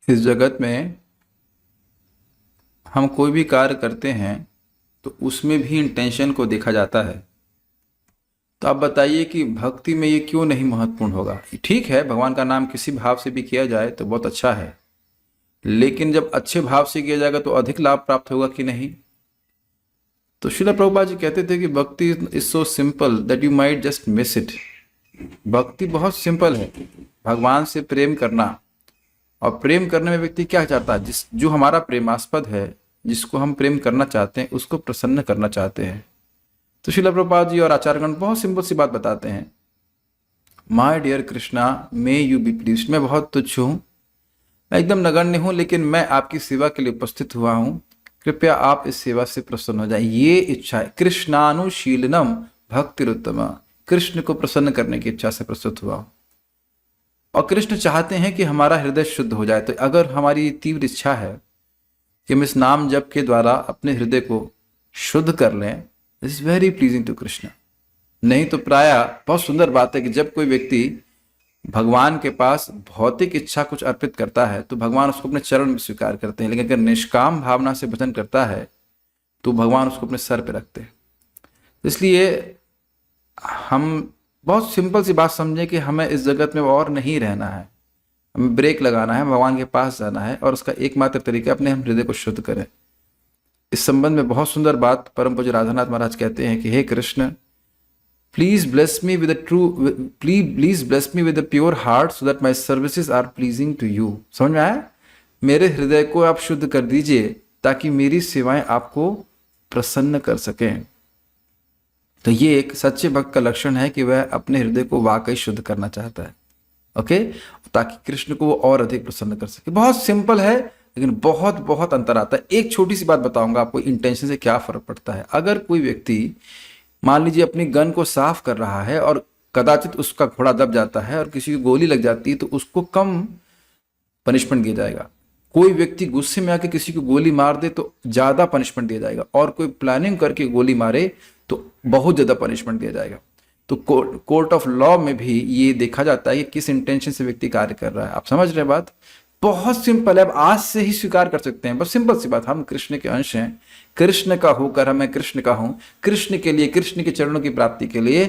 इस जगत में हम कोई भी कार्य करते हैं तो उसमें भी इंटेंशन को देखा जाता है। तो आप बताइए कि भक्ति में ये क्यों नहीं महत्वपूर्ण होगा। ठीक है, भगवान का नाम किसी भाव से भी किया जाए तो बहुत अच्छा है, लेकिन जब अच्छे भाव से किया जाएगा तो अधिक लाभ प्राप्त होगा कि नहीं। तो श्रील प्रभुपाद जी कहते थे कि भक्ति is so simple that you might just miss it. भक्ति बहुत सिंपल है, भगवान से प्रेम करना। और प्रेम करने में व्यक्ति क्या चाहता है, जो हमारा प्रेमास्पद है, जिसको हम प्रेम करना चाहते हैं, उसको प्रसन्न करना चाहते हैं। तो श्रील प्रभुपाद जी और आचार्यगण बहुत सिंपल सी बात बताते हैं, my dear Krishna may you be pleased. मैं बहुत तुच्छ हूँ, मैं एकदम नगण्य हूँ, लेकिन मैं आपकी सेवा के लिए उपस्थित हुआ हूँ, कृपया आप इस सेवा से प्रसन्न हो जाए। ये इच्छा है, कृष्णानुशीलनम भक्तिरुत्तमा। कृष्ण को प्रसन्न करने की इच्छा से प्रस्तुत हुआ हूँ। और कृष्ण चाहते हैं कि हमारा हृदय शुद्ध हो जाए। तो अगर हमारी तीव्र इच्छा है कि हम इस नाम जप के द्वारा अपने हृदय को शुद्ध कर लें, this is very pleasing to Krishna. नहीं तो प्राय बहुत सुंदर बात है कि जब कोई व्यक्ति भगवान के पास भौतिक इच्छा कुछ अर्पित करता है तो भगवान उसको अपने चरण में स्वीकार करते हैं, लेकिन अगर निष्काम भावना से भजन करता है तो भगवान उसको अपने सर पे रखते हैं। इसलिए हम बहुत सिंपल सी बात समझें कि हमें इस जगत में और नहीं रहना है, हमें ब्रेक लगाना है, भगवान के पास जाना है, और उसका एकमात्र तरीका अपने हम हृदय को शुद्ध करें। इस संबंध में बहुत सुंदर बात परम पूज्य राधानाथ महाराज कहते हैं कि हे Krishna, please bless me with please bless me with pure heart so that my services are pleasing to you. समझ में आया? मेरे हृदय को आप शुद्ध कर दीजिए ताकि मेरी सेवाएं आपको प्रसन्न कर सकें। तो ये एक सच्चे भक्त का लक्षण है कि वह अपने हृदय को वाकई शुद्ध करना चाहता है, ओके, ताकि कृष्ण को वो और अधिक प्रसन्न कर सके। बहुत सिंपल है, लेकिन बहुत बहुत अंतर आता है। एक छोटी सी बात बताऊंगा आपको, इंटेंशन से क्या फर्क पड़ता है। अगर कोई व्यक्ति मान लीजिए अपनी गन को साफ कर रहा है और कदाचित उसका घोड़ा दब जाता है और किसी की गोली लग जाती है, तो उसको कम पनिशमेंट दिया जाएगा। कोई व्यक्ति गुस्से में आके किसी को गोली मार दे तो ज्यादा पनिशमेंट दिया जाएगा, और कोई प्लानिंग करके गोली मारे तो बहुत ज्यादा पनिशमेंट दिया जाएगा। तो कोर्ट ऑफ लॉ में भी ये देखा जाता है कि किस इंटेंशन से व्यक्ति कार्य कर रहा है। आप समझ रहे हैं बात? बहुत सिंपल है, अब आज से ही स्वीकार कर सकते हैं। बस सिंपल सी बात, हम कृष्ण के अंश हैं, कृष्ण का होकर हमें कृष्ण का हूं, कृष्ण के लिए, कृष्ण के चरणों की प्राप्ति के लिए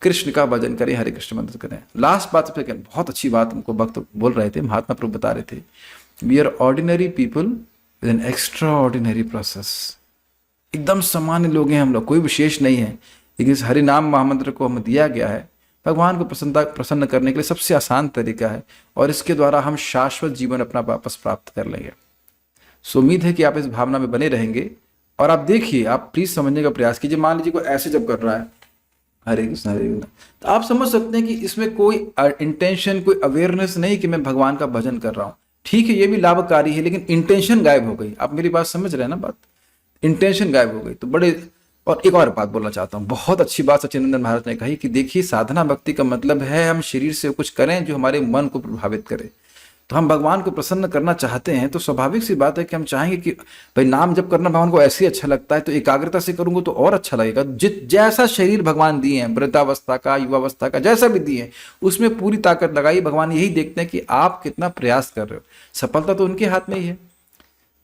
कृष्ण का भजन करें, हरे कृष्ण मंत्र करें। लास्ट बात सबसे बहुत अच्छी बात हमको भक्त बोल रहे थे, महात्मा प्रभु बता रहे थे, we are ordinary people with an extraordinary process. एकदम सामान्य लोग हैं हम लोग, कोई विशेष नहीं है, लेकिन इस हरि नाम महामंत्र को हमें दिया गया है भगवान को प्रसन्न करने के लिए सबसे आसान तरीका है, और इसके द्वारा हम शाश्वत जीवन अपना वापस प्राप्त कर लेंगे। सो उम्मीद है कि आप इस भावना में बने रहेंगे। और आप देखिए, आप प्लीज समझने का प्रयास कीजिए। मान लीजिए कोई ऐसे जब कर रहा है हरे कृष्ण हरे कृष्ण, तो आप समझ सकते हैं कि इसमें कोई इंटेंशन, कोई अवेयरनेस नहीं कि मैं भगवान का भजन कर रहा हूँ। ठीक है, ये भी लाभकारी है, लेकिन इंटेंशन गायब हो गई। आप मेरी बात समझ रहे हैं ना? बात इंटेंशन गायब हो गई तो बड़े। और एक और बात बोलना चाहता हूँ, बहुत अच्छी बात सच्चिदानंद महाराज ने कही कि देखिए, साधना भक्ति का मतलब है हम शरीर से कुछ करें जो हमारे मन को प्रभावित करे। तो हम भगवान को प्रसन्न करना चाहते हैं तो स्वाभाविक सी बात है कि हम चाहेंगे कि भाई नाम जब करना भगवान को ऐसे ही अच्छा लगता है तो एकाग्रता से करूंगा तो और अच्छा लगेगा। जैसा शरीर भगवान दिए हैं, वृद्धावस्था का, युवावस्था का, जैसा भी दिए हैं, उसमें पूरी ताकत लगाई। भगवान यही देखते हैं कि आप कितना प्रयास कर रहे हो, सफलता तो उनके हाथ में ही है।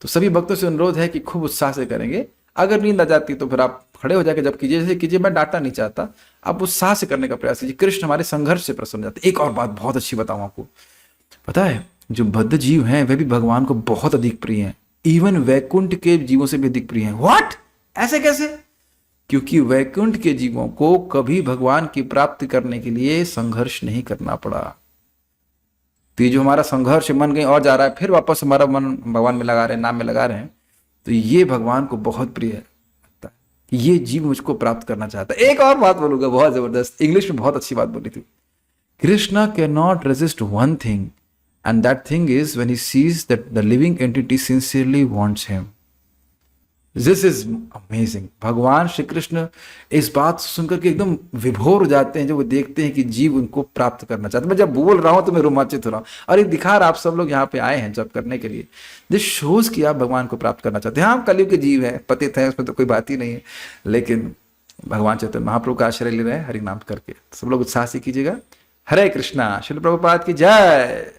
तो सभी भक्तों से अनुरोध है कि खूब उत्साह से करेंगे। अगर नींद आ जाती तो फिर आप खड़े हो जाके जब कीजिए, जैसे कीजिए, मैं डांटना नहीं चाहता, आप उत्साह से करने का प्रयास कीजिए। कृष्ण हमारे संघर्ष से प्रसन्न जाते। एक और बात बहुत अच्छी बताऊं आपको, पता है जो बद्ध जीव हैं वे भी भगवान को बहुत अधिक प्रिय हैं, इवन वैकुंठ के जीवों से भी अधिक प्रिय हैं। व्हाट? ऐसे कैसे? क्योंकि वैकुंठ के जीवों को कभी भगवान की प्राप्ति करने के लिए संघर्ष नहीं करना पड़ा। तो ये जो हमारा संघर्ष मन कहीं और जा रहा है, फिर वापस हमारा मन भगवान में लगा रहे हैं, नाम में लगा रहे हैं, तो ये भगवान को बहुत प्रिय है। ये जीव मुझको प्राप्त करना चाहता है। एक और बात बोलूंगा बहुत जबरदस्त, इंग्लिश में बहुत अच्छी बात बोली थी, Krishna can not resist one thing, and that thing is when he sees that the living entity sincerely wants him. This is amazing. भगवान श्री कृष्ण इस बात सुनकर के एकदम विभोर हो जाते हैं जब वो देखते हैं कि जीव उनको प्राप्त करना चाहते हैं। मैं जब बोल रहा हूं तो मैं रोमांचित हो रहा हूं, और एक दिखा रहा, आप सब लोग यहाँ पे आए हैं जब करने के लिए, दिस शोज कि आप भगवान को प्राप्त करना चाहते हैं। हाँ, कलयुग के जीव हैं, पतित हैं, उसमें तो कोई बात ही नहीं है, लेकिन भगवान चैतन्य महाप्रभु का आश्रय ले रहे हैं हरि नाम करके। सब लोग उत्साह से कीजिएगा। हरे कृष्णा। श्रील प्रभुपाद की जय।